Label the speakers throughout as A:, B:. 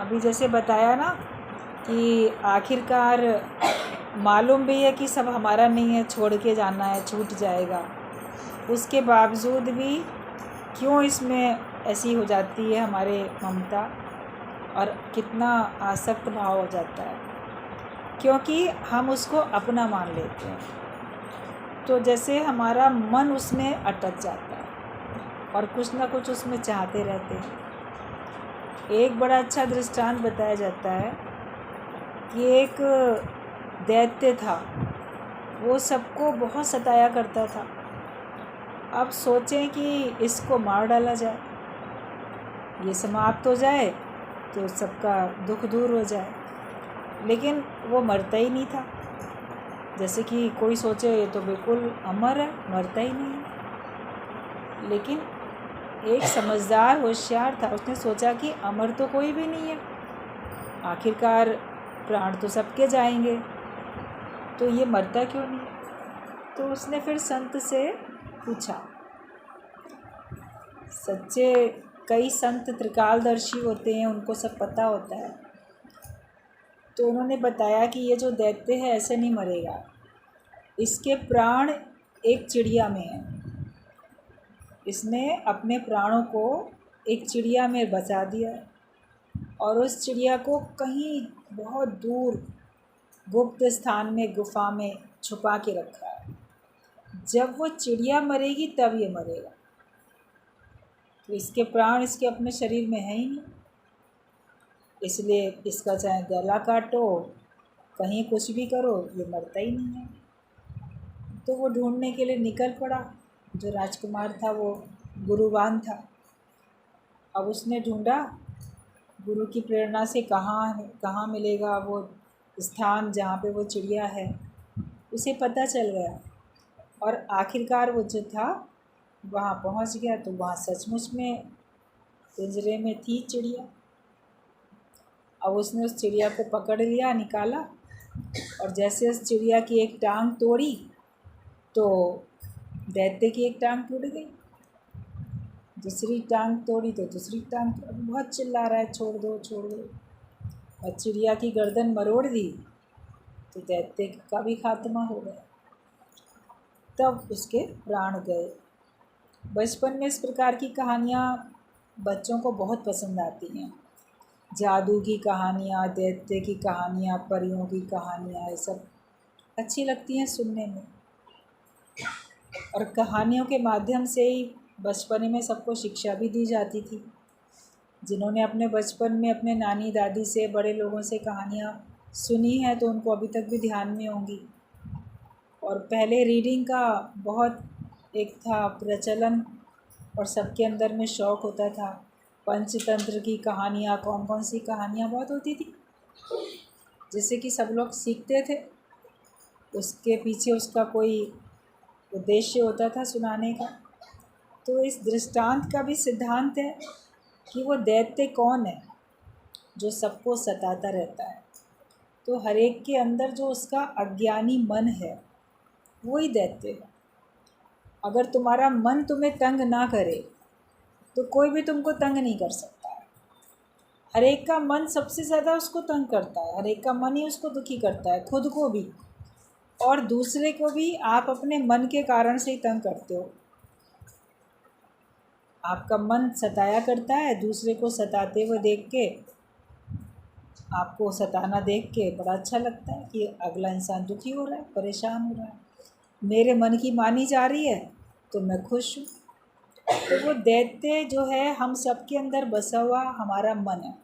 A: अभी जैसे बताया ना कि आखिरकार मालूम भी है कि सब हमारा नहीं है, छोड़ के जाना है, छूट जाएगा, उसके बावजूद भी क्यों इसमें ऐसी हो जाती है हमारे ममता और कितना आसक्त भाव हो जाता है, क्योंकि हम उसको अपना मान लेते हैं। तो जैसे हमारा मन उसमें अटक जाता है और कुछ ना कुछ उसमें चाहते रहते हैं। एक बड़ा अच्छा दृष्टांत बताया जाता है कि एक दैत्य था, वो सबको बहुत सताया करता था। अब सोचें कि इसको मार डाला जाए, ये समाप्त हो जाए तो सबका दुख दूर हो जाए, लेकिन वो मरता ही नहीं था। जैसे कि कोई सोचे ये तो बिल्कुल अमर है, मरता ही नहीं है। लेकिन एक समझदार होशियार था, उसने सोचा कि अमर तो कोई भी नहीं है, आखिरकार प्राण तो सबके जाएंगे, तो ये मरता क्यों नहीं है। तो उसने फिर संत से पूछा। सच्चे कई संत त्रिकालदर्शी होते हैं, उनको सब पता होता है। तो उन्होंने बताया कि ये जो दैत्य है ऐसे नहीं मरेगा, इसके प्राण एक चिड़िया में है। इसने अपने प्राणों को एक चिड़िया में बचा दिया और उस चिड़िया को कहीं बहुत दूर गुप्त स्थान में, गुफा में छुपा के रखा है। जब वो चिड़िया मरेगी तब ये मरेगा। तो इसके प्राण इसके अपने शरीर में है ही नहीं, इसलिए इसका चाहे गला काटो, कहीं कुछ भी करो, ये मरता ही नहीं है। तो वो ढूंढने के लिए निकल पड़ा। जो राजकुमार था वो गुरुवान था। अब उसने ढूंढा गुरु की प्रेरणा से कहाँ मिलेगा वो स्थान जहाँ पे वो चिड़िया है, उसे पता चल गया और आखिरकार वो जो था वहाँ पहुँच गया। तो वहाँ सचमुच में पिंजरे में थी चिड़िया। अब उसने उस चिड़िया को पकड़ लिया, निकाला, और जैसे उस चिड़िया की एक टांग तोड़ी तो दैत्य की एक टांग टूट गई, दूसरी टांग तोड़ी तो दूसरी टांग, बहुत चिल्ला रहा है छोड़ दो छोड़ दो, और चिड़िया की गर्दन मरोड़ दी तो दैत्य का भी खात्मा हो गया। तब उसके प्राण गए। बचपन में इस प्रकार की कहानियाँ बच्चों को बहुत पसंद आती हैं। जादू की कहानियाँ, दैत्य की कहानियाँ, परियों की कहानियाँ, ये सब अच्छी लगती हैं सुनने में। और कहानियों के माध्यम से ही बचपन में सबको शिक्षा भी दी जाती थी। जिन्होंने अपने बचपन में अपने नानी दादी से, बड़े लोगों से कहानियाँ सुनी हैं तो उनको अभी तक भी ध्यान में होंगी। और पहले रीडिंग का बहुत एक था प्रचलन और सबके अंदर में शौक़ होता था। पंचतंत्र की कहानियाँ, कौन कौन सी कहानियाँ बहुत होती थी, जिससे कि सब लोग सीखते थे। उसके पीछे उसका कोई उद्देश्य होता था सुनाने का। तो इस दृष्टांत का भी सिद्धांत है कि वो दैत्य कौन है जो सबको सताता रहता है। तो हर एक के अंदर जो उसका अज्ञानी मन है वही दैत्य है। अगर तुम्हारा मन तुम्हें तंग ना करे तो कोई भी तुमको तंग नहीं कर सकता है। हर एक का मन सबसे ज़्यादा उसको तंग करता है, हर एक का मन ही उसको दुखी करता है, खुद को भी और दूसरे को भी। आप अपने मन के कारण से ही तंग करते हो। आपका मन सताया करता है, दूसरे को सताते हुए देख के, आपको सताना देख के बड़ा अच्छा लगता है कि अगला इंसान दुखी हो रहा है, परेशान हो रहा है, मेरे मन की मानी जा रही है तो मैं खुश हूँ। तो वो दैत्य जो है हम सबके अंदर बसा हुआ हमारा मन है।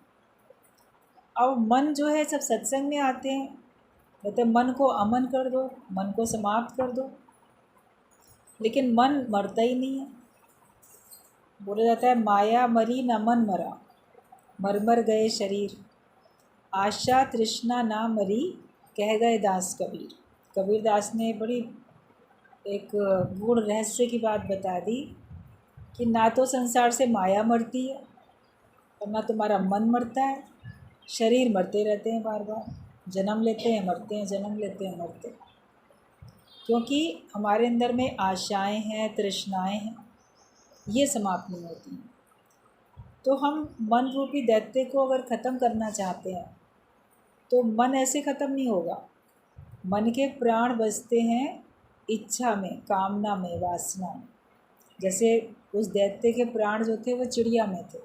A: अब मन जो है सब सत्संग में आते हैं, कहते मन को अमन कर दो, मन को समाप्त कर दो, लेकिन मन मरता ही नहीं है। बोला जाता है माया मरी न मन मरा, मर मर गए शरीर, आशा तृष्णा ना मरी, कह गए दास कबीर। कबीर दास ने बड़ी एक गूढ़ रहस्य की बात बता दी कि ना तो संसार से माया मरती है और ना तुम्हारा मन मरता है। शरीर मरते रहते हैं, बार बार जन्म लेते हैं, मरते हैं, जन्म लेते हैं, मरते हैं, क्योंकि हमारे अंदर में आशाएं हैं, तृष्णाएं हैं, ये समाप्त नहीं होती हैं। तो हम मन रूपी दैत्य को अगर ख़त्म करना चाहते हैं तो मन ऐसे ख़त्म नहीं होगा। मन के प्राण बसते हैं इच्छा में, कामना में, वासना में। जैसे उस दैत्य के प्राण जो थे वो चिड़िया में थे,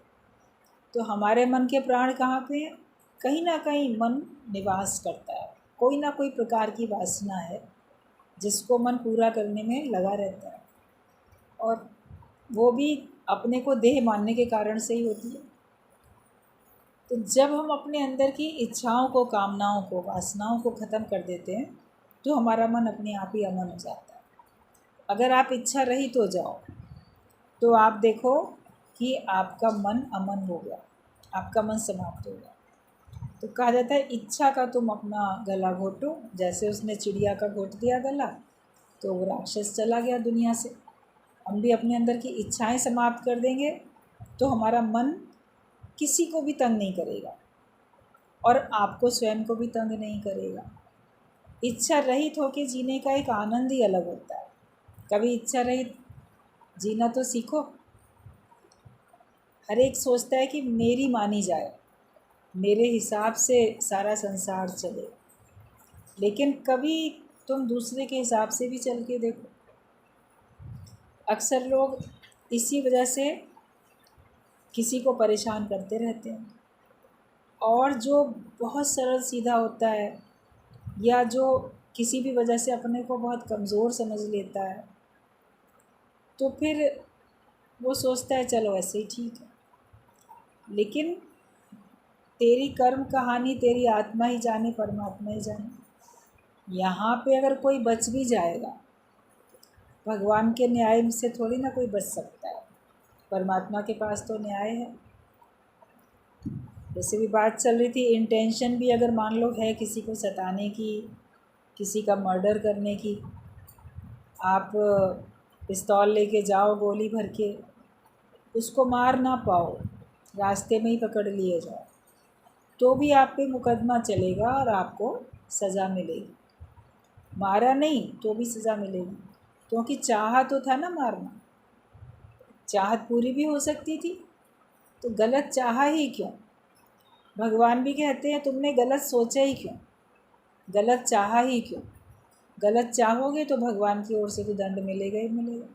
A: तो हमारे मन के प्राण कहाँ पे हैं? कहीं ना कहीं मन निवास करता है। कोई ना कोई प्रकार की वासना है जिसको मन पूरा करने में लगा रहता है, और वो भी अपने को देह मानने के कारण से ही होती है। तो जब हम अपने अंदर की इच्छाओं को, कामनाओं को, वासनाओं को ख़त्म कर देते हैं तो हमारा मन अपने आप ही अमन हो जाता है। अगर आप इच्छा रहित हो जाओ तो आप देखो कि आपका मन अमन हो गया, आपका मन समाप्त हो गया। तो कहा जाता है इच्छा का तुम अपना गला घोटो। जैसे उसने चिड़िया का घोट दिया गला तो वो राक्षस चला गया दुनिया से। हम भी अपने अंदर की इच्छाएं समाप्त कर देंगे तो हमारा मन किसी को भी तंग नहीं करेगा और आपको स्वयं को भी तंग नहीं करेगा। इच्छा रहित होकर जीने का एक आनंद ही अलग होता है। कभी इच्छा रहित जीना तो सीखो। हर एक सोचता है कि मेरी मानी जाए, मेरे हिसाब से सारा संसार चले, लेकिन कभी तुम दूसरे के हिसाब से भी चल के देखो। अक्सर लोग इसी वजह से किसी को परेशान करते रहते हैं, और जो बहुत सरल सीधा होता है या जो किसी भी वजह से अपने को बहुत कमज़ोर समझ लेता है, तो फिर वो सोचता है चलो ऐसे ही ठीक है। लेकिन तेरी कर्म कहानी तेरी आत्मा ही जाने, परमात्मा ही जाने। यहाँ पे अगर कोई बच भी जाएगा, भगवान के न्याय से थोड़ी ना कोई बच सकता है। परमात्मा के पास तो न्याय है। जैसे भी बात चल रही थी, इंटेंशन भी अगर मान लो है किसी को सताने की, किसी का मर्डर करने की, आप पिस्तौल लेके जाओ गोली भर के, उसको मार ना पाओ, रास्ते में ही पकड़ लिए जाओ, तो भी आप पे मुकदमा चलेगा और आपको सज़ा मिलेगी। मारा नहीं तो भी सज़ा मिलेगी, क्योंकि चाहा तो था ना मारना। चाहत पूरी भी हो सकती थी, तो गलत चाहा ही क्यों? भगवान भी कहते हैं तुमने गलत सोचा ही क्यों, गलत चाहा ही क्यों? गलत चाहोगे तो भगवान की ओर से तो दंड मिलेगा ही मिलेगा।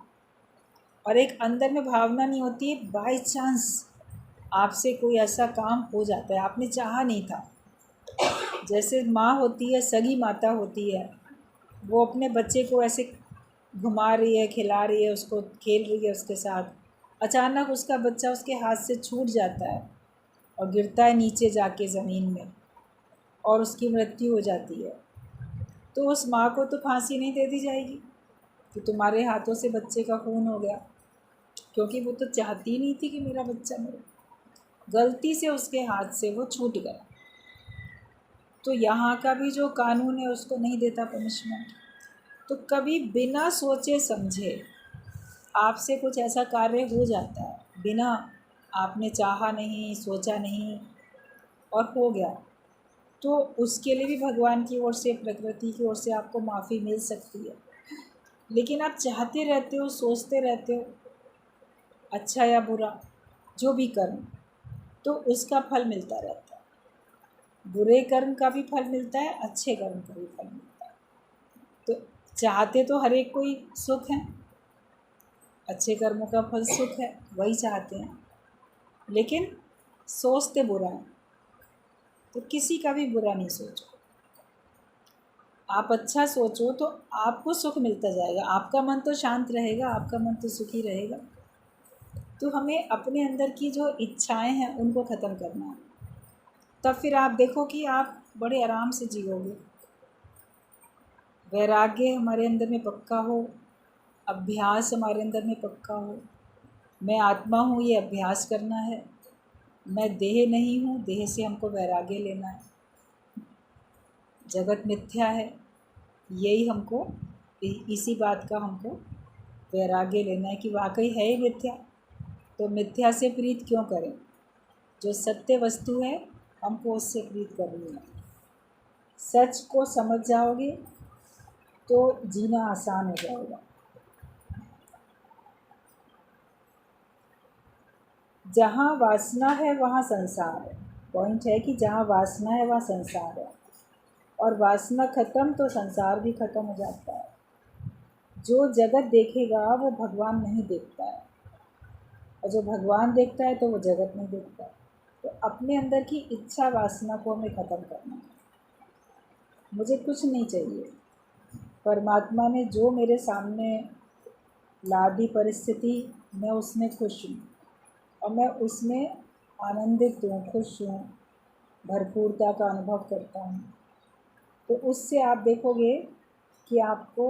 A: और एक अंदर में भावना नहीं होती है, बाई चांस आपसे कोई ऐसा काम हो जाता है, आपने चाहा नहीं था। जैसे माँ होती है, सगी माता होती है, वो अपने बच्चे को ऐसे घुमा रही है, खिला रही है, उसको खेल रही है उसके साथ, अचानक उसका बच्चा उसके हाथ से छूट जाता है और गिरता है नीचे जाके ज़मीन में, और उसकी मृत्यु हो जाती है। तो उस माँ को तो फांसी नहीं दे दी जाएगी कि तुम्हारे हाथों से बच्चे का खून हो गया, क्योंकि वो तो चाहती नहीं थी कि मेरा बच्चा मरे, गलती से उसके हाथ से वो छूट गया। तो यहाँ का भी जो कानून है उसको नहीं देता पनिशमेंट। तो कभी बिना सोचे समझे आपसे कुछ ऐसा कार्य हो जाता है, बिना आपने चाहा नहीं, सोचा नहीं, और हो गया, तो उसके लिए भी भगवान की ओर से, प्रकृति की ओर से आपको माफ़ी मिल सकती है। लेकिन आप चाहते रहते हो, सोचते रहते हो, अच्छा या बुरा जो भी कर्म, तो उसका फल मिलता रहता है। बुरे कर्म का भी फल मिलता है, अच्छे कर्म का भी फल मिलता है। तो चाहते तो हर एक कोई सुख है, अच्छे कर्मों का फल सुख है, वही चाहते हैं, लेकिन सोचते बुरा है। तो किसी का भी बुरा नहीं सोचो, आप अच्छा सोचो तो आपको सुख मिलता जाएगा, आपका मन तो शांत रहेगा, आपका मन तो सुखी रहेगा। तो हमें अपने अंदर की जो इच्छाएं हैं उनको ख़त्म करना है, तब फिर आप देखो कि आप बड़े आराम से जियोगे। वैराग्य हमारे अंदर में पक्का हो, अभ्यास हमारे अंदर में पक्का हो, मैं आत्मा हूँ ये अभ्यास करना है, मैं देह नहीं हूँ, देह से हमको वैराग्य लेना है, जगत मिथ्या है, यही हमको, इसी बात का हमको वैराग्य लेना है कि वाकई है ही मिथ्या, तो मिथ्या से प्रीत क्यों करें, जो सत्य वस्तु है हमको उससे प्रीत करनी है। सच को समझ जाओगे तो जीना आसान हो जाएगा। जहाँ वासना है वहाँ संसार है। पॉइंट है कि जहाँ वासना है वहाँ संसार है, और वासना ख़त्म तो संसार भी ख़त्म हो जाता है। जो जगत देखेगा वो भगवान नहीं देखता है, और जो भगवान देखता है तो वो जगत नहीं देखता। तो अपने अंदर की इच्छा वासना को हमें ख़त्म करना है। मुझे कुछ नहीं चाहिए, परमात्मा ने जो मेरे सामने ला दी परिस्थिति, मैं उसमें खुश हूँ और मैं उसमें आनंदित हूँ, खुश हूँ, भरपूरता का अनुभव करता हूँ। तो उससे आप देखोगे कि आपको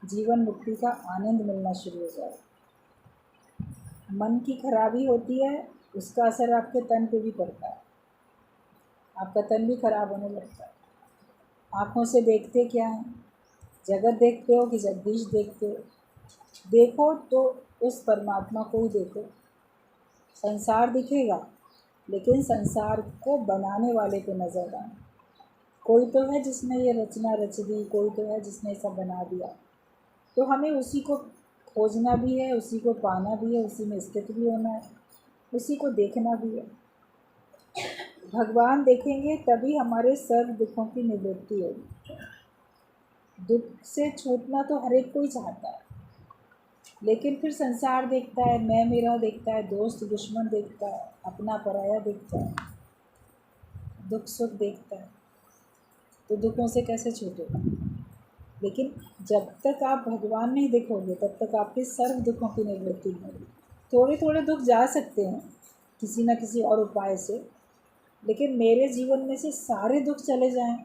A: जीवन मुक्ति का आनंद मिलना शुरू हो जाए। मन की खराबी होती है, उसका असर आपके तन पे भी पड़ता है, आपका तन भी खराब होने लगता है। आँखों से देखते क्या हैं, जगत देखते हो कि जगदीश देखते हो? देखो तो उस परमात्मा को ही देखो। संसार दिखेगा, लेकिन संसार को बनाने वाले को नज़र आए। कोई तो है जिसने ये रचना रच दी, कोई तो है जिसने सब बना दिया। तो हमें उसी को खोजना भी है, उसी को पाना भी है, उसी में स्थित भी होना है, उसी को देखना भी है। भगवान देखेंगे तभी हमारे सर्व दुखों की निवृत्ति होगी। दुख से छूटना तो हर एक कोई चाहता है, लेकिन फिर संसार देखता है, मैं मेरा देखता है, दोस्त दुश्मन देखता है, अपना पराया देखता है, दुख सुख देखता है। तो दुखों से कैसे छूटेगा? लेकिन जब तक आप भगवान नहीं देखोगे तब तक आपके सर्व दुखों की निवृत्ति नहीं होगी। थोड़े थोड़े दुख जा सकते हैं किसी न किसी और उपाय से, लेकिन मेरे जीवन में से सारे दुख चले जाएं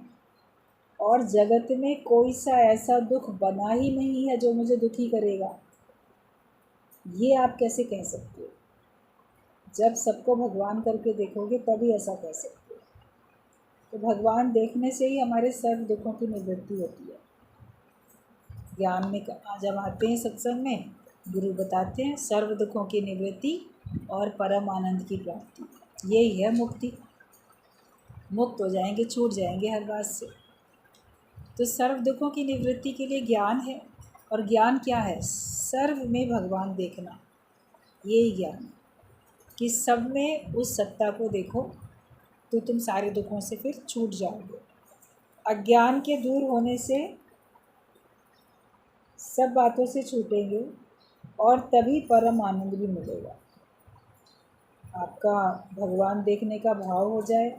A: और जगत में कोई सा ऐसा दुख बना ही नहीं है जो मुझे दुखी करेगा, ये आप कैसे कह सकते हो? जब सबको भगवान करके देखोगे तभी ऐसा कह सकते हो। तो भगवान देखने से ही हमारे सर्व दुखों की निवृत्ति होती है। ज्ञान में जब आते हैं सत्संग में, गुरु बताते हैं सर्व दुखों की निवृत्ति और परम आनंद की प्राप्ति, यही है मुक्ति। मुक्त हो जाएंगे, छूट जाएंगे हर बात से। तो सर्व दुखों की निवृत्ति के लिए ज्ञान है, और ज्ञान क्या है? सर्व में भगवान देखना, यही ज्ञान है कि सब में उस सत्ता को देखो, तो तुम सारे दुखों से फिर छूट जाओगे। अज्ञान के दूर होने से सब बातों से छूटेंगे और तभी परम आनंद भी मिलेगा। आपका भगवान देखने का भाव हो जाए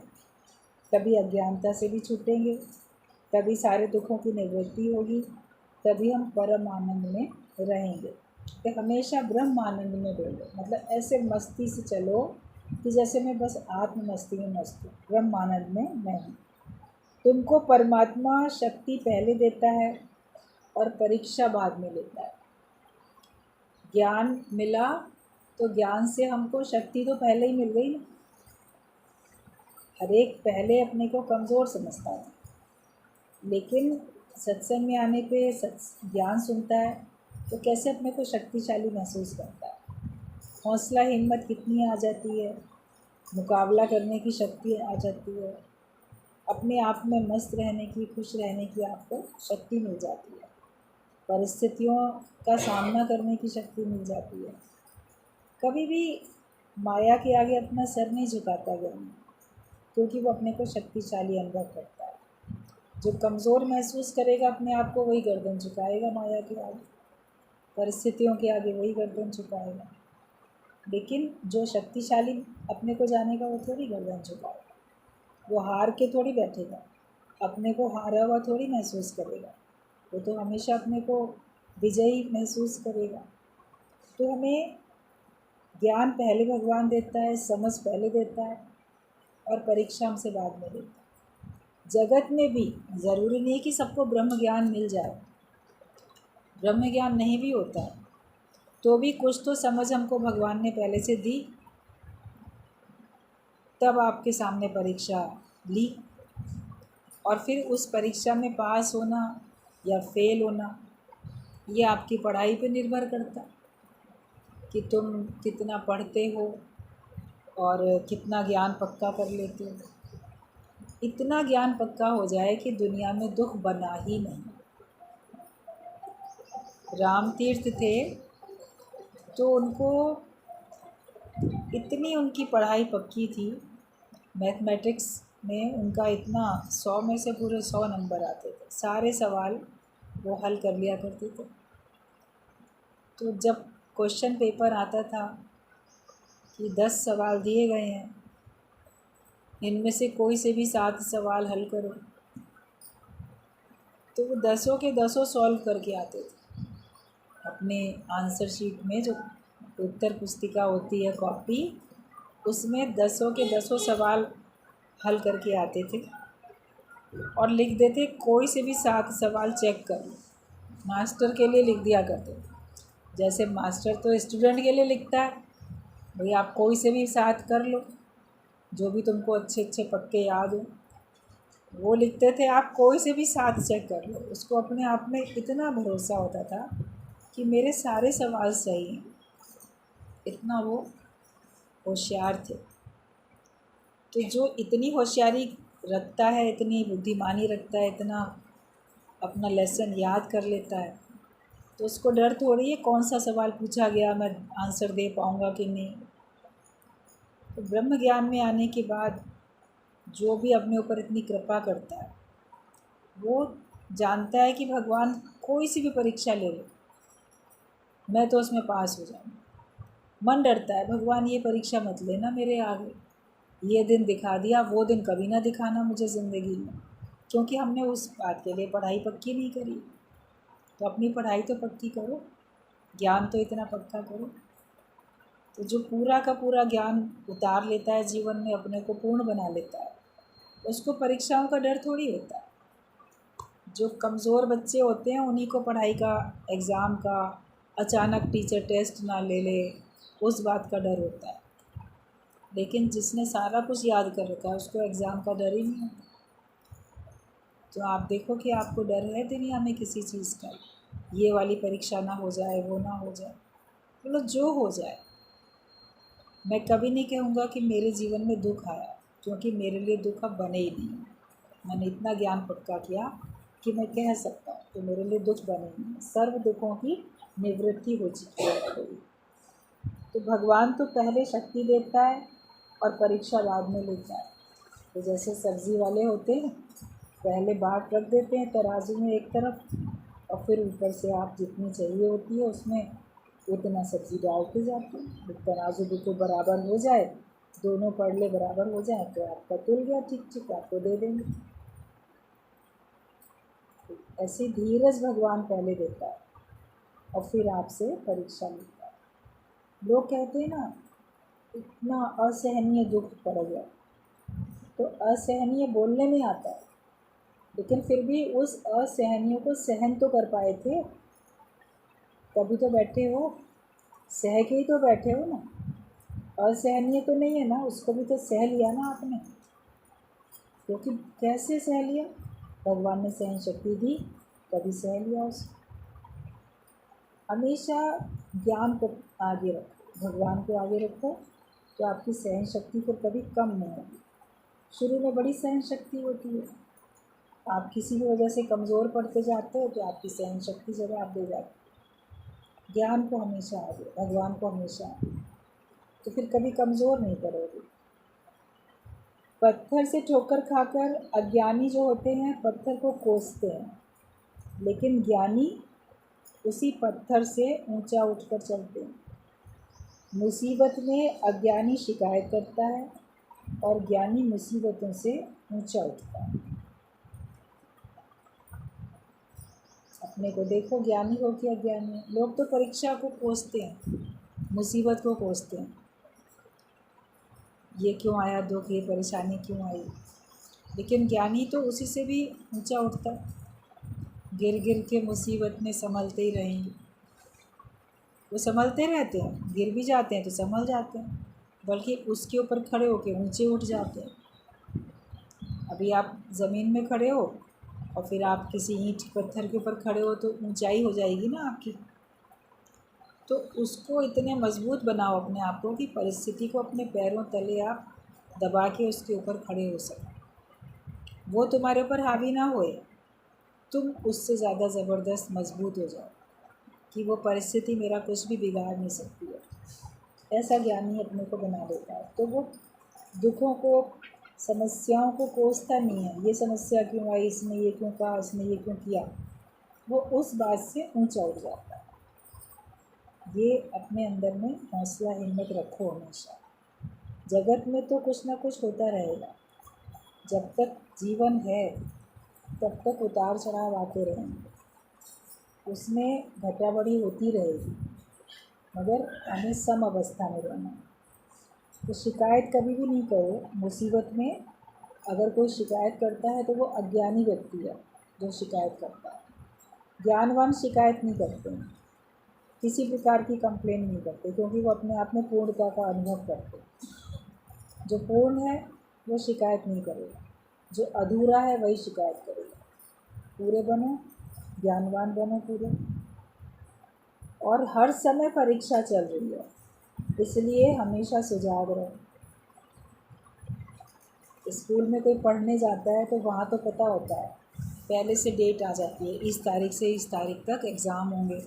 A: तभी अज्ञानता से भी छूटेंगे, तभी सारे दुखों की निवृत्ति होगी, तभी हम परम आनंद में रहेंगे। तो हमेशा ब्रह्म आनंद में डोलो, मतलब ऐसे मस्ती से चलो कि जैसे मैं बस आत्म मस्ती में मस्त हूँ, ब्रह्म आनंद में मैं हूँ। तुमको परमात्मा शक्ति पहले देता है और परीक्षा बाद में लेता है। ज्ञान मिला तो ज्ञान से हमको शक्ति तो पहले ही मिल गई ना। हर एक पहले अपने को कमज़ोर समझता है, लेकिन सत्संग में आने पे ज्ञान सुनता है तो कैसे अपने को शक्तिशाली महसूस करता है। हौसला हिम्मत कितनी आ जाती है, मुकाबला करने की शक्ति आ जाती है, अपने आप में मस्त रहने की, खुश रहने की आपको शक्ति मिल जाती है, परिस्थितियों का सामना करने की शक्ति मिल जाती है। कभी भी माया के आगे अपना सर नहीं झुकाता ज्ञानी, क्योंकि वो अपने को शक्तिशाली अनुभव करता है। जो कमज़ोर महसूस करेगा अपने आप को, वही गर्दन झुकाएगा माया के आगे, परिस्थितियों के आगे वही गर्दन झुकाएगा। लेकिन जो शक्तिशाली अपने को जानेगा वो थोड़ी गर्दन झुकाएगा, वो हार के थोड़ी बैठेगा, अपने को हारा हुआ थोड़ी महसूस करेगा, वो तो हमेशा अपने को विजयी महसूस करेगा। तो हमें ज्ञान पहले भगवान देता है, समझ पहले देता है, और परीक्षा हमसे बाद में देता है। जगत में भी ज़रूरी नहीं कि सबको ब्रह्म ज्ञान मिल जाए, ब्रह्म ज्ञान नहीं भी होता है तो भी कुछ तो समझ हमको भगवान ने पहले से दी, तब आपके सामने परीक्षा ली, और फिर उस परीक्षा में पास होना या फेल होना ये आपकी पढ़ाई पे निर्भर करता है कि तुम कितना पढ़ते हो और कितना ज्ञान पक्का कर लेते हो। इतना ज्ञान पक्का हो जाए कि दुनिया में दुख बना ही नहीं। राम तीर्थ थे तो उनको इतनी उनकी पढ़ाई पक्की थी, मैथमेटिक्स में उनका इतना 100 में से पूरे 100 नंबर आते थे, सारे सवाल वो हल कर लिया करते थे। तो जब क्वेश्चन पेपर आता था कि 10 सवाल दिए गए हैं, इनमें से कोई से भी 7 सवाल हल करो, तो वो 10 के 10 सॉल्व करके आते थे अपने आंसर शीट में। जो उत्तर पुस्तिका होती है, कॉपी, उसमें 10 के 10 सवाल हल करके आते थे और लिख देते, कोई से भी 7 सवाल चेक कर लो। मास्टर के लिए लिख दिया करते थे, जैसे मास्टर तो स्टूडेंट के लिए लिखता है, भाई आप कोई से भी 7 कर लो, जो भी तुमको अच्छे अच्छे पक्के याद हो। वो लिखते थे आप कोई से भी 7 चेक कर लो। उसको अपने आप में इतना भरोसा होता था कि मेरे सारे सवाल सही हैं, इतना वो होशियार थे। तो जो इतनी होशियारी रखता है, इतनी बुद्धिमानी रखता है, इतना अपना लेसन याद कर लेता है, तो उसको डर थोड़ी है कौन सा सवाल पूछा गया मैं आंसर दे पाऊँगा कि नहीं। तो ब्रह्म ज्ञान में आने के बाद जो भी अपने ऊपर इतनी कृपा करता है, वो जानता है कि भगवान कोई सी भी परीक्षा ले लो, मैं तो उसमें पास हो जाऊँ। मन डरता है, भगवान ये परीक्षा मत लेना मेरे आगे, ये दिन दिखा दिया, वो दिन कभी ना दिखाना मुझे ज़िंदगी में, क्योंकि हमने उस बात के लिए पढ़ाई पक्की नहीं करी। तो अपनी पढ़ाई तो पक्की करो, ज्ञान तो इतना पक्का करो। तो जो पूरा का पूरा ज्ञान उतार लेता है जीवन में, अपने को पूर्ण बना लेता है, उसको परीक्षाओं का डर थोड़ी होता है। जो कमज़ोर बच्चे होते हैं उन्हीं को पढ़ाई का, एग्ज़ाम का, अचानक टीचर टेस्ट ना ले ले, उस बात का डर होता है। लेकिन जिसने सारा कुछ याद कर रखा है उसको एग्ज़ाम का डर ही नहीं है। तो आप देखो कि आपको डर है दुनिया में किसी चीज़ का, ये वाली परीक्षा ना हो जाए, वो ना हो जाए, बोलो जो हो जाए। मैं कभी नहीं कहूँगा कि मेरे जीवन में दुख आया, क्योंकि मेरे लिए दुख अब बने ही नहीं। मैंने इतना ज्ञान पक्का किया कि मैं कह सकता हूँ कि मेरे लिए दुख बने ही नहीं, सर्व दुखों की निवृत्ति हो चुकी है। तो भगवान तो पहले शक्ति देता है और परीक्षा बाद में लेता है। तो जैसे सब्ज़ी वाले होते हैं, पहले बाट रख देते हैं तराजू में एक तरफ, और फिर ऊपर से आप जितनी चाहिए होती है उसमें उतना सब्ज़ी डालते जाते हैं। तराजू बिल्कुल बराबर हो जाए, दोनों पड़ले बराबर हो जाए, तो आपका तुल गया, ठीक ठीक आपको दे देंगे। ऐसे धीरज भगवान पहले देता है और फिर आपसे परीक्षा लेता है। लोग कहते हैं ना, इतना असहनीय दुख पड़ गया, तो असहनीय बोलने में आता है, लेकिन फिर भी उस असहनीय को सहन तो कर पाए थे, तभी तो बैठे हो, सह के ही तो बैठे हो ना। असहनीय तो नहीं है ना, उसको भी तो सह लिया ना आपने। क्योंकि कैसे सह लिया, भगवान ने सहन शक्ति दी, तभी सह लिया उसको। हमेशा ज्ञान को आगे रखो, भगवान को आगे रखो, तो आपकी सहन शक्ति फिर कभी कम नहीं होगी। शुरू में बड़ी सहन शक्ति होती है, आप किसी भी वजह से कमज़ोर पड़ते जाते हो तो आपकी सहन शक्ति जवाब दे जाती है। ज्ञान को हमेशा आगे, भगवान को हमेशा आगे, तो फिर कभी कमज़ोर नहीं पड़ोगे। पत्थर से ठोकर खाकर अज्ञानी जो होते हैं पत्थर को कोसते हैं, लेकिन ज्ञानी उसी पत्थर से ऊंचा उठकर चलते हैं। मुसीबत में अज्ञानी शिकायत करता है और ज्ञानी मुसीबतों से ऊंचा उठता है। अपने को देखो, ज्ञानी हो कि अज्ञानी। लोग तो परीक्षा को कोसते हैं, मुसीबत को कोसते हैं, ये क्यों आया दुख, ये परेशानी क्यों आई। लेकिन ज्ञानी तो उसी से भी ऊंचा उठता है। गिर गिर के मुसीबत में संभलते ही रहेंगे। वो संभलते रहते हैं, गिर भी जाते हैं तो संभल जाते हैं, बल्कि उसके ऊपर खड़े होकर ऊंचे उठ जाते हैं। अभी आप ज़मीन में खड़े हो और फिर आप किसी ईंट पत्थर के ऊपर खड़े हो तो ऊंचाई हो जाएगी ना आपकी। तो उसको इतने मजबूत बनाओ अपने आप को कि परिस्थिति को अपने पैरों तले आप दबा के उसके ऊपर खड़े हो सको। वो तुम्हारे ऊपर हावी ना होए, तुम उससे ज़्यादा ज़बरदस्त मजबूत हो जाओ कि वो परिस्थिति मेरा कुछ भी बिगाड़ नहीं सकती है। ऐसा ज्ञानी अपने को बना लेता है। तो वो दुखों को, समस्याओं को कोसता नहीं है, ये समस्या क्यों आई, इसने ये क्यों कहा, इसने ये क्यों किया, वो उस बात से ऊंचा उठ जाता है। ये अपने अंदर में हौसला हिम्मत रखो हमेशा। जगत में तो कुछ ना कुछ होता रहेगा, जब तक जीवन है तब तक उतार चढ़ाव आते रहेंगे, उसमें घटा बढ़ी होती रहेगी, मगर हमें सम अवस्था में रहना है। तो शिकायत कभी भी नहीं करो मुसीबत में। अगर कोई शिकायत करता है तो वो अज्ञानी व्यक्ति है जो शिकायत करता है। ज्ञानवान शिकायत नहीं करते हैं, किसी प्रकार की कंप्लेन नहीं करते, क्योंकि वो अपने आप में पूर्णता का अनुभव करते हैं। जो पूर्ण है वो शिकायत नहीं करेगा, जो अधूरा है वही शिकायत करेगा। पूरे बनो, ज्ञानवान बनो पूरे। और हर समय परीक्षा चल रही है, इसलिए हमेशा सुजाग रहो। स्कूल में कोई पढ़ने जाता है तो वहाँ तो पता होता है, पहले से डेट आ जाती है, इस तारीख से इस तारीख तक एग्ज़ाम होंगे,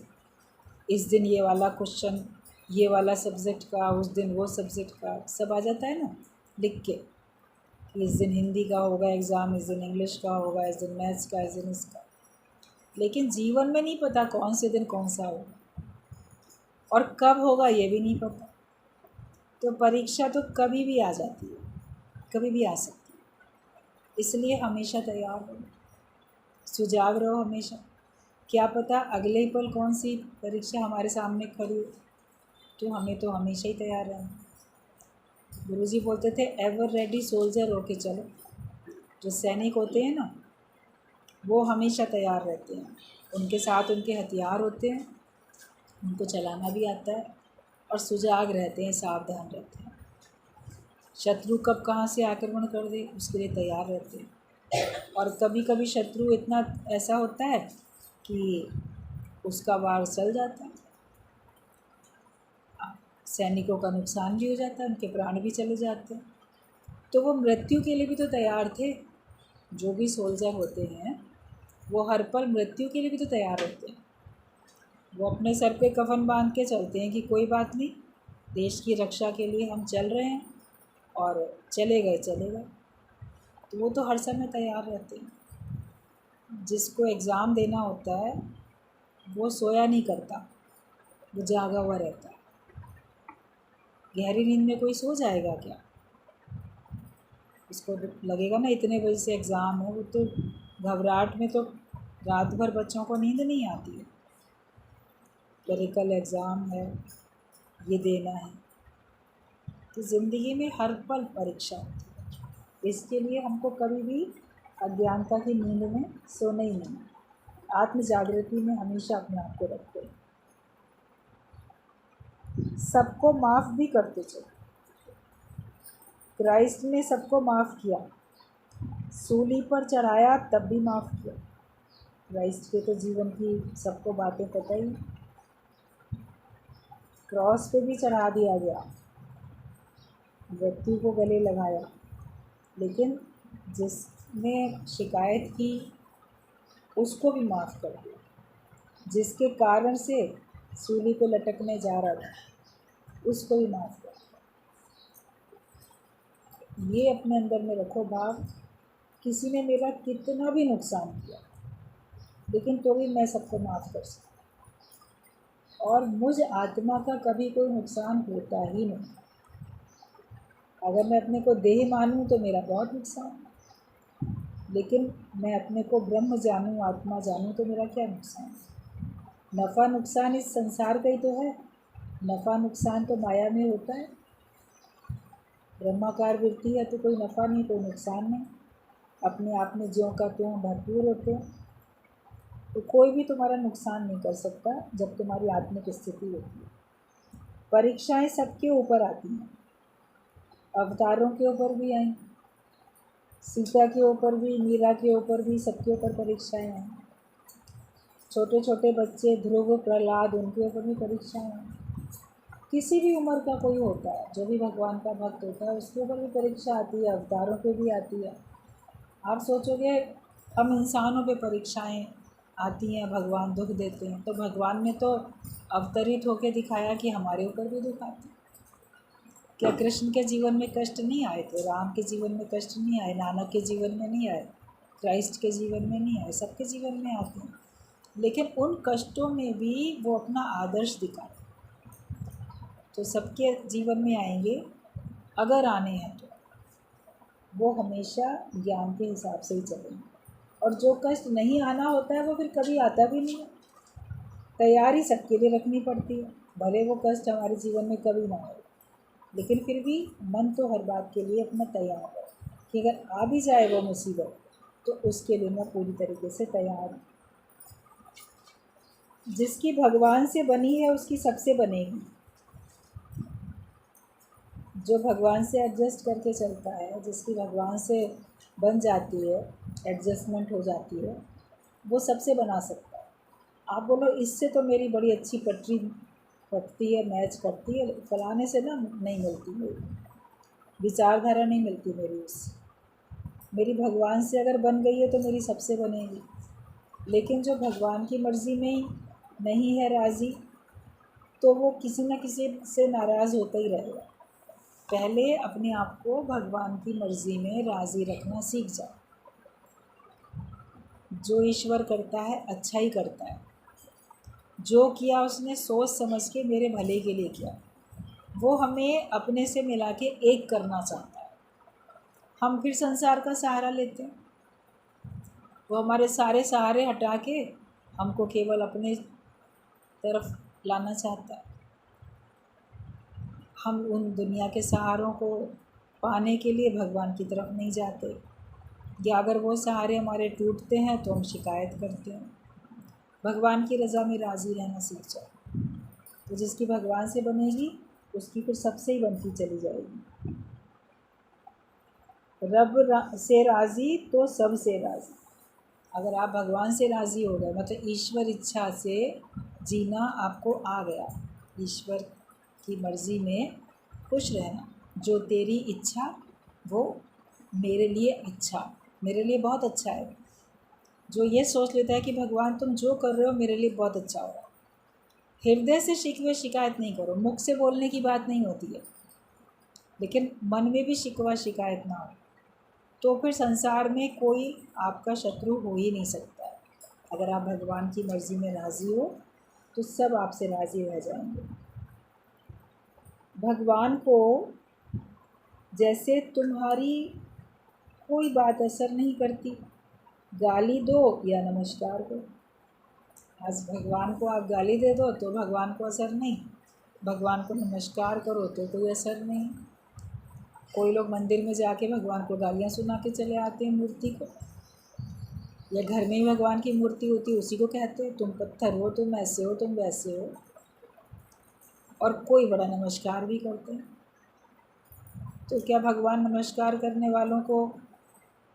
A: इस दिन ये वाला क्वेश्चन, ये वाला सब्जेक्ट का, उस दिन वो सब्जेक्ट का, सब आ जाता है ना लिख के कि इस दिन हिंदी का होगा एग्ज़ाम, इस दिन इंग्लिश का होगा, इस दिन मैथ्स का, इस दिन इसका। लेकिन जीवन में नहीं पता कौन से दिन कौन सा होगा और कब होगा, ये भी नहीं पता। तो परीक्षा तो कभी भी आ जाती है, कभी भी आ सकती है, इसलिए हमेशा तैयार रहो, सुजाग रहो हमेशा। क्या पता अगले ही पल कौन सी परीक्षा हमारे सामने खड़ी हो, तो हमें तो हमेशा ही तैयार रहना। गुरुजी बोलते थे एवर रेडी सोल्जर होके चलो। जो सैनिक होते हैं ना, वो हमेशा तैयार रहते हैं, उनके साथ उनके हथियार होते हैं, उनको चलाना भी आता है और सुजाग रहते हैं, सावधान रहते हैं। शत्रु कब कहाँ से आक्रमण कर दे उसके लिए तैयार रहते हैं। और कभी कभी शत्रु इतना ऐसा होता है कि उसका वार चल जाता है, सैनिकों का नुकसान भी हो जाता है, उनके प्राण भी चले जाते हैं। तो वो मृत्यु के लिए भी तो तैयार थे। जो भी सोल्जर होते हैं वो हर पल मृत्यु के लिए भी तो तैयार होते हैं। वो अपने सर पे कफन बांध के चलते हैं कि कोई बात नहीं, देश की रक्षा के लिए हम चल रहे हैं, और चले गए चले गए। तो वो तो हर समय तैयार रहते हैं। जिसको एग्ज़ाम देना होता है वो सोया नहीं करता, वो जागा हुआ रहता है। गहरी नींद में कोई सो जाएगा क्या? उसको लगेगा ना इतने बजे से एग्ज़ाम है, वो तो घबराहट में तो रात भर बच्चों को नींद नहीं आती है। अरे कल एग्ज़ाम है, ये देना है। तो ज़िंदगी में हर पल परीक्षा होती है, इसके लिए हमको कभी भी अज्ञानता की नींद में सोना ही नहीं, आत्म जागृति में हमेशा अपने आप को रखते। सबको माफ़ भी करते चलो। क्राइस्ट ने सबको माफ़ किया, सूली पर चढ़ाया तब भी माफ़ किया। क्राइस्ट के तो जीवन की सबको बातें पता ही, क्रॉस पे भी चढ़ा दिया गया, व्यक्ति को गले लगाया, लेकिन जिसने शिकायत की उसको भी माफ़ कर दिया, जिसके कारण से सूली पे लटकने जा रहा था उसको भी माफ़ कर दिया। ये अपने अंदर में रखो भाव, किसी ने मेरा कितना भी नुकसान किया लेकिन तो भी मैं सबको माफ़ कर सकता, और मुझ आत्मा का कभी कोई नुकसान होता ही नहीं। अगर मैं अपने को देह मानूं तो मेरा बहुत नुकसान है, लेकिन मैं अपने को ब्रह्म जानूं, आत्मा जानूं तो मेरा क्या नुकसान है। नफ़ा नुकसान इस संसार का ही तो है, नफ़ा नुकसान तो माया में होता है। ब्रह्माकार वृत्ति है तो कोई नफ़ा नहीं, कोई नुकसान नहीं, अपने आप में ज्यों का त्यों भरपूर होते हैं। तो कोई भी तुम्हारा नुकसान नहीं कर सकता जब तुम्हारी आत्मिक स्थिति होती है। परीक्षाएं सबके ऊपर आती हैं, अवतारों के ऊपर भी आई, सीता के ऊपर भी, मीरा के ऊपर भी, सबके ऊपर परीक्षाएं आई। छोटे छोटे बच्चे ध्रुव, प्रहलाद, उनके ऊपर भी परीक्षाएं आई। किसी भी उम्र का कोई होता है जो भी भगवान का भक्त होता है उसके ऊपर भी परीक्षा आती है, अवतारों पे भी आती है। आप सोचोगे हम इंसानों पे परीक्षाएं आती हैं, भगवान दुख देते हैं, तो भगवान ने तो अवतरित होकर दिखाया कि हमारे ऊपर भी दुख आते हैं। क्या कृष्ण के जीवन में कष्ट नहीं आए थे? राम के जीवन में कष्ट नहीं आए? नानक के जीवन में नहीं आए? क्राइस्ट के जीवन में नहीं आए? सबके जीवन में आते हैं। लेकिन उन कष्टों में भी वो अपना आदर्श दिखाए। तो सबके जीवन में आएंगे, अगर आने हैं तो वो हमेशा ज्ञान के हिसाब से ही चलेंगे। और जो कष्ट नहीं आना होता है वो फिर कभी आता भी नहीं है। तैयारी सबके लिए रखनी पड़ती है, भले वो कष्ट हमारे जीवन में कभी ना आए, लेकिन फिर भी मन तो हर बात के लिए अपना तैयार है कि अगर आ भी जाए वो मुसीबत तो उसके लिए मैं पूरी तरीके से तैयार हूँ। जिसकी भगवान से बनी है उसकी सबसे बनेगी। जो भगवान से एडजस्ट करके चलता है, जिसकी भगवान से बन जाती है, एडजस्टमेंट हो जाती है, वो सबसे बना सकता है। आप बोलो इससे तो मेरी बड़ी अच्छी पटरी पकती है, मैच करती है, फलाने से ना नहीं मिलती, मेरी विचारधारा नहीं मिलती मेरी उससे। मेरी भगवान से अगर बन गई है तो मेरी सबसे बनेगी। लेकिन जो भगवान की मर्ज़ी में ही नहीं है राज़ी, तो वो किसी न किसी से नाराज़ होता ही रहेगा। पहले अपने आप को भगवान की मर्ज़ी में राज़ी रखना सीख जाओ। जो ईश्वर करता है अच्छा ही करता है। जो किया उसने सोच समझ के मेरे भले के लिए किया। वो हमें अपने से मिला के एक करना चाहता है। हम फिर संसार का सहारा लेते हैं। वो हमारे सारे सहारे हटा के हमको केवल अपने तरफ लाना चाहता है। हम उन दुनिया के सहारों को पाने के लिए भगवान की तरफ नहीं जाते, या अगर वो सहारे हमारे टूटते हैं तो हम शिकायत करते हैं। भगवान की रज़ा में राज़ी रहना सीख जाओ। तो जिसकी भगवान से बनेगी उसकी फिर सबसे ही बनती चली जाएगी। रब से राज़ी तो सब से राज़ी। अगर आप भगवान से राज़ी हो गए, मतलब ईश्वर इच्छा से जीना आपको आ गया, ईश्वर की मर्ज़ी में खुश रहना, जो तेरी इच्छा वो मेरे लिए अच्छा, मेरे लिए बहुत अच्छा है। जो ये सोच लेता है कि भगवान तुम जो कर रहे हो मेरे लिए बहुत अच्छा हो रहा है। हृदय से शिकवे शिकायत नहीं करो, मुख से बोलने की बात नहीं होती है, लेकिन मन में भी शिकवा शिकायत ना हो, तो फिर संसार में कोई आपका शत्रु हो ही नहीं सकता है। अगर आप भगवान की मर्ज़ी में राज़ी हो तो सब आपसे राज़ी रह जाएंगे। भगवान को जैसे तुम्हारी कोई बात असर नहीं करती, गाली दो या नमस्कार करो। आज भगवान को आप गाली दे दो तो भगवान को असर नहीं, भगवान को नमस्कार करो तो कोई असर नहीं। कोई लोग मंदिर में जाके भगवान को गालियाँ सुना के चले आते हैं मूर्ति को, या घर में ही भगवान की मूर्ति होती है उसी को कहते हैं तुम पत्थर हो, तुम ऐसे हो, तुम वैसे हो, और कोई बड़ा नमस्कार भी करते हैं। तो क्या भगवान नमस्कार करने वालों को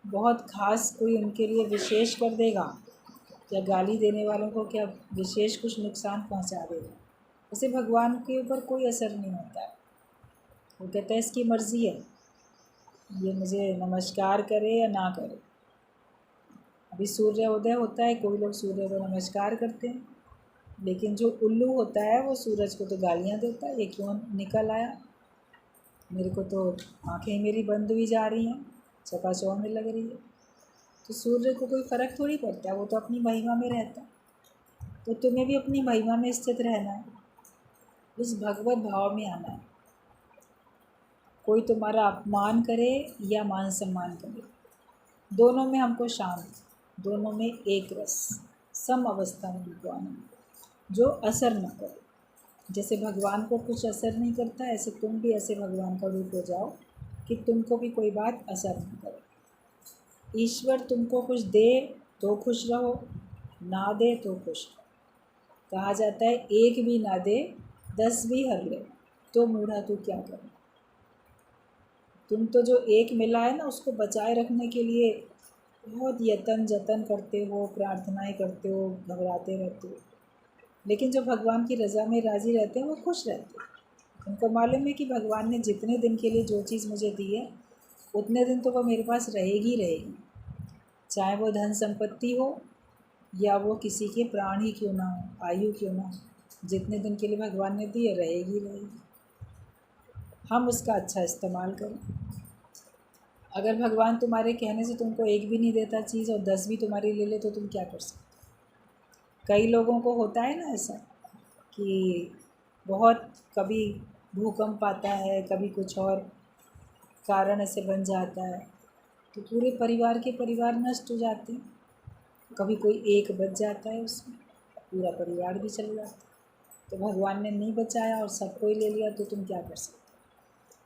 A: बहुत ख़ास कोई उनके लिए विशेष कर देगा, या गाली देने वालों को क्या विशेष कुछ नुकसान पहुंचा देगा? उसे भगवान के ऊपर कोई असर नहीं होता है। वो कहता है इसकी मर्ज़ी है, ये मुझे नमस्कार करे या ना करे। अभी सूर्य उदय होता है, कोई लोग सूर्य को नमस्कार करते हैं, लेकिन जो उल्लू होता है वो सूरज को तो गालियाँ देता है, ये क्यों निकल आया, मेरे को तो आँखें मेरी बंद हुई जा रही हैं, चकाचौंध लग रही है। तो सूर्य को कोई फ़र्क थोड़ी पड़ता है, वो तो अपनी महिमा में रहता है। तो तुम्हें भी अपनी महिमा में स्थित रहना है, उस भगवत भाव में आना है। कोई तुम्हारा अपमान करे या मान सम्मान करे, दोनों में हमको शांत, दोनों में एक रस, सम अवस्था में हमको आना, जो असर न करे। जैसे भगवान को कुछ असर नहीं करता, ऐसे तुम भी ऐसे भगवान का रूप हो जाओ कि तुमको भी कोई बात असर न करे। ईश्वर तुमको कुछ दे तो खुश रहो, ना दे तो खुश रहो। कहा जाता है एक भी ना दे 10 भी हर ले, तो मूढ़ा तू क्या करे। तुम तो जो एक मिला है ना उसको बचाए रखने के लिए बहुत यतन जतन करते हो, प्रार्थनाएं करते हो, घबराते रहते हो, लेकिन जो भगवान की रज़ा में राज़ी रहते हैं वो खुश रहते हैं। उनको मालूम है कि भगवान ने जितने दिन के लिए जो चीज़ मुझे दी है उतने दिन तो वो मेरे पास रहेगी रहेगी, चाहे वो धन संपत्ति हो या वो किसी के प्राण ही क्यों ना हो, आयु क्यों ना हो, जितने दिन के लिए भगवान ने दी है रहेगी रहेगी। हम उसका अच्छा इस्तेमाल करें। अगर भगवान तुम्हारे कहने से तुमको एक भी नहीं देता चीज़ और 10 भी तुम्हारी ले ले तो तुम क्या कर सकते? कई लोगों को होता है ना ऐसा कि बहुत कभी भूकंप आता है, कभी कुछ और कारण ऐसे बन जाता है तो पूरे परिवार के परिवार नष्ट हो जाते हैं। कभी कोई एक बच जाता है, उसमें पूरा परिवार भी चल जाता है। तो भगवान ने नहीं बचाया और सबको ही ले लिया तो तुम क्या कर सकते?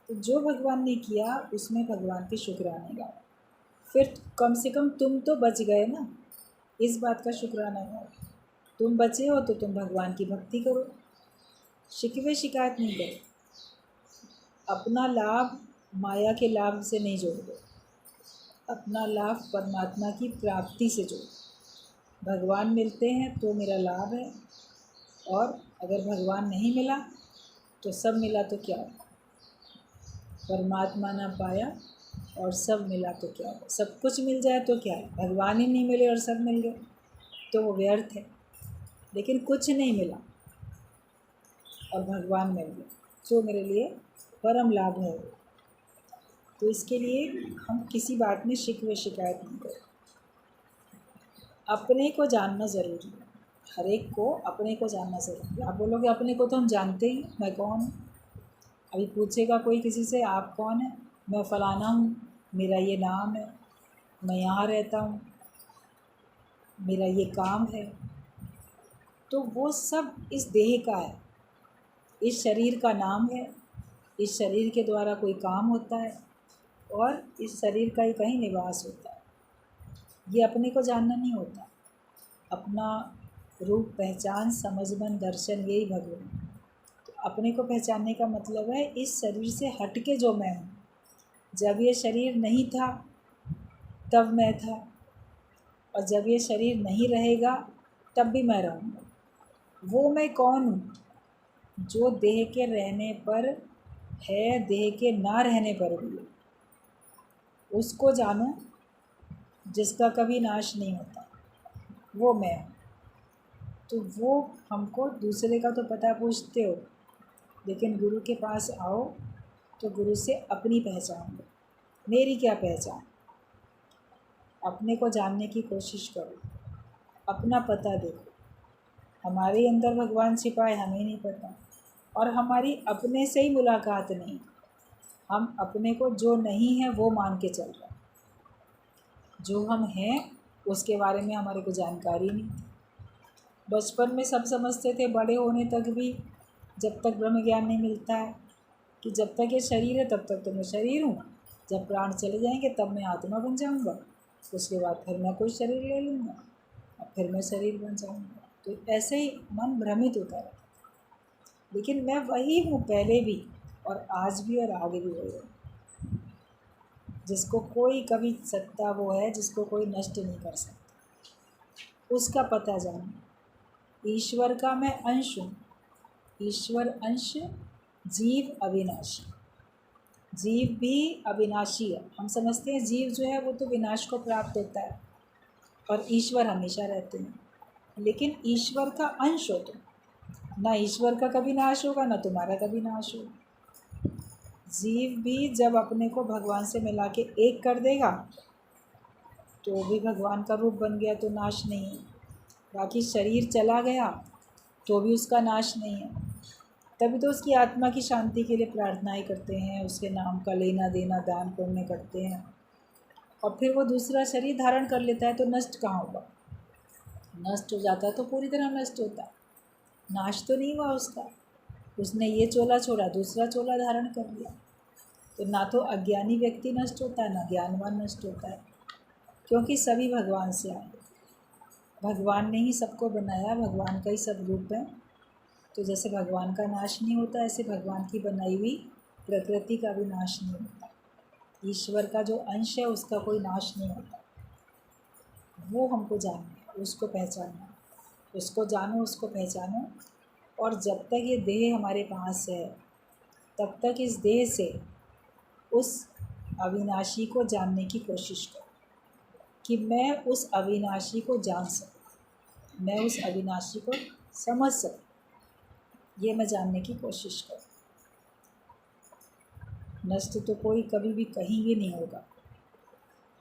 A: तो जो भगवान ने किया उसमें भगवान के शुक्राने गाओ। फिर कम से कम तुम तो बच गए ना, इस बात का शुक्राना गाओ। तुम बचे हो तो तुम भगवान की भक्ति करो, शिकवे शिकायत नहीं करो। अपना लाभ माया के लाभ से नहीं जोड़ो, अपना लाभ परमात्मा की प्राप्ति से जोड़ो। भगवान मिलते हैं तो मेरा लाभ है, और अगर भगवान नहीं मिला तो सब मिला तो क्या हो? परमात्मा ना पाया और सब मिला तो क्या हो? सब कुछ मिल जाए तो क्या है? भगवान ही नहीं मिले और सब मिल गए तो वो व्यर्थ है। लेकिन कुछ नहीं मिला और भगवान मिल गए तो मेरे लिए परम लाभ है। तो इसके लिए हम किसी बात में शिकवे शिकायत नहीं करें। अपने को जानना ज़रूरी है, हर एक को अपने को जानना ज़रूरी है। आप बोलोगे अपने को तो हम जानते ही, मैं कौन हूँ? अभी पूछेगा कोई किसी से आप कौन है, मैं फ़लाना हूँ, मेरा ये नाम है, मैं यहाँ रहता हूँ, मेरा ये काम है, तो वो सब इस देह का है, इस शरीर का नाम है, इस शरीर के द्वारा कोई काम होता है और इस शरीर का ही कहीं निवास होता है। ये अपने को जानना नहीं होता। अपना रूप पहचान समझ मन दर्शन यही भगवान। तो अपने को पहचानने का मतलब है इस शरीर से हट के जो मैं हूँ। जब ये शरीर नहीं था तब मैं था, और जब ये शरीर नहीं रहेगा तब भी मैं रहूँगा। वो मैं कौन हूँ जो देह के रहने पर है, देह के ना रहने पर भी है। उसको जानो जिसका कभी नाश नहीं होता, वो मैं हूँ। तो वो हमको दूसरे का तो पता पूछते हो, लेकिन गुरु के पास आओ तो गुरु से अपनी पहचान लो। मेरी क्या पहचान? अपने को जानने की कोशिश करो, अपना पता देखो। हमारे अंदर भगवान छिपा है, हमें नहीं पता, और हमारी अपने से ही मुलाकात नहीं। हम अपने को जो नहीं है वो मान के चल रहे हैं, जो हम हैं उसके बारे में हमारे को जानकारी नहीं। बचपन में सब समझते थे, बड़े होने तक भी, जब तक ब्रह्म ज्ञान नहीं मिलता है कि जब तक ये शरीर है तब तक तो मैं शरीर हूँ, जब प्राण चले जाएंगे तब मैं आत्मा बन जाऊँगा, उसके बाद फिर मैं कोई शरीर ले लूँगा और फिर मैं शरीर बन जाऊँगा। तो ऐसे ही मन भ्रमित होता रहता। लेकिन मैं वही हूँ, पहले भी और आज भी और आगे भी वही हूँ। जिसको कोई कभी सकता वो है, जिसको कोई नष्ट नहीं कर सकता, उसका पता जानो। ईश्वर का मैं अंश हूँ, ईश्वर अंश, जीव अविनाशी। जीव भी अविनाशी है। हम समझते हैं जीव जो है वो तो विनाश को प्राप्त होता है और ईश्वर हमेशा रहते हैं, लेकिन ईश्वर का अंश हो तुम। ना ईश्वर का कभी नाश होगा, ना तुम्हारा कभी नाश होगा। जीव भी जब अपने को भगवान से मिला के एक कर देगा तो भी भगवान का रूप बन गया, तो नाश नहीं है। बाकी शरीर चला गया तो भी उसका नाश नहीं है। तभी तो उसकी आत्मा की शांति के लिए प्रार्थनाएं करते हैं, उसके नाम का लेना देना दान पुण्य करते हैं, और फिर वो दूसरा शरीर धारण कर लेता है तो नष्ट कहाँ होगा? नष्ट हो जाता है तो पूरी तरह नष्ट होता है, नाश तो नहीं हुआ उसका। उसने ये चोला छोड़ा, दूसरा चोला धारण कर लिया। तो ना तो अज्ञानी व्यक्ति नष्ट होता है, ना ज्ञानवान नष्ट होता है, क्योंकि सभी भगवान से आए। भगवान ने ही सबको बनाया, भगवान का ही सब रूप है। तो जैसे भगवान का नाश नहीं होता, ऐसे भगवान की बनाई हुई प्रकृति का भी नाश नहीं होता। ईश्वर का जो अंश है उसका कोई नाश नहीं होता। वो हमको जानना है, उसको पहचानना, उसको जानो, उसको पहचानो। और जब तक ये देह हमारे पास है तब तक इस देह से उस अविनाशी को जानने की कोशिश करो कि मैं उस अविनाशी को जान सकूं, मैं उस अविनाशी को समझ सकूं। ये मैं जानने की कोशिश करूं। नष्ट तो कोई कभी भी कहीं भी नहीं होगा।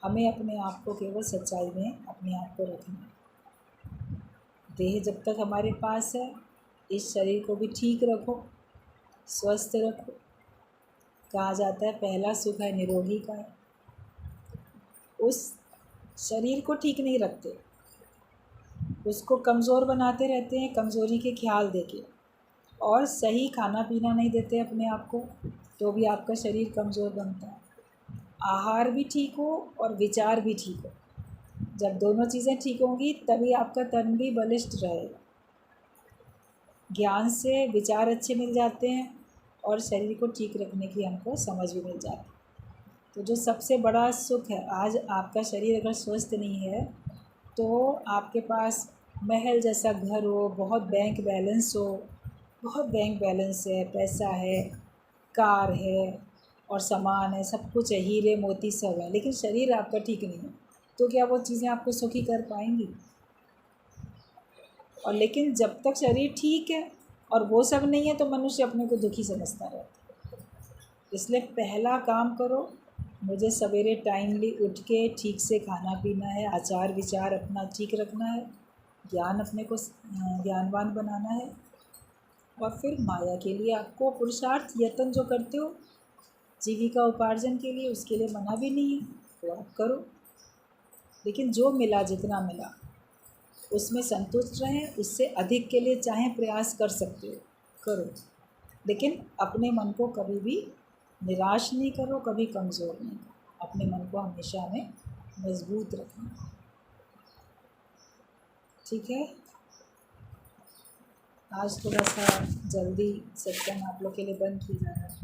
A: हमें अपने आप को केवल सच्चाई में अपने आप को रखना है। देह जब तक हमारे पास है, इस शरीर को भी ठीक रखो, स्वस्थ रखो। कहा जाता है पहला सुख है निरोगी का है। उस शरीर को ठीक नहीं रखते, उसको कमज़ोर बनाते रहते हैं, कमज़ोरी के ख्याल देके, और सही खाना पीना नहीं देते अपने आप को, तो भी आपका शरीर कमज़ोर बनता है। आहार भी ठीक हो और विचार भी ठीक हो। जब दोनों चीज़ें ठीक होंगी तभी आपका तन भी बलिष्ठ रहेगा। ज्ञान से विचार अच्छे मिल जाते हैं और शरीर को ठीक रखने की हमको समझ भी मिल जाती है। तो जो सबसे बड़ा सुख है, आज आपका शरीर अगर स्वस्थ नहीं है तो आपके पास महल जैसा घर हो, बहुत बैंक बैलेंस हो, बहुत बैंक बैलेंस है, पैसा है, कार है और सामान है, सब कुछ है, हीरे मोती सब है, लेकिन शरीर आपका ठीक नहीं है, तो क्या वो चीज़ें आपको सुखी कर पाएंगी? और लेकिन जब तक शरीर ठीक है और वो सब नहीं है तो मनुष्य अपने को दुखी समझता रहता है। इसलिए पहला काम करो, मुझे सवेरे टाइमली उठ के ठीक से खाना पीना है, आचार विचार अपना ठीक रखना है, ज्ञान अपने को ज्ञानवान बनाना है, और फिर माया के लिए आपको पुरुषार्थ यत्न जो करते हो जीविका उपार्जन के लिए, उसके लिए मना भी नहीं है, तो आप करो। लेकिन जो मिला, जितना मिला उसमें संतुष्ट रहें, उससे अधिक के लिए चाहें प्रयास कर सकते हो, करो, लेकिन अपने मन को कभी भी निराश नहीं करो, कभी कमज़ोर नहीं करो। अपने मन को हमेशा में मजबूत रखना। ठीक है, आज थोड़ा सा जल्दी सत्संग आप लोग के लिए बंद किया जा रहा है।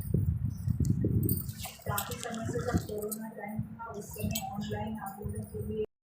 A: काफ़ी समय से जब कोरोना टाइम था उस समय ऑनलाइन आप लोगों के लिए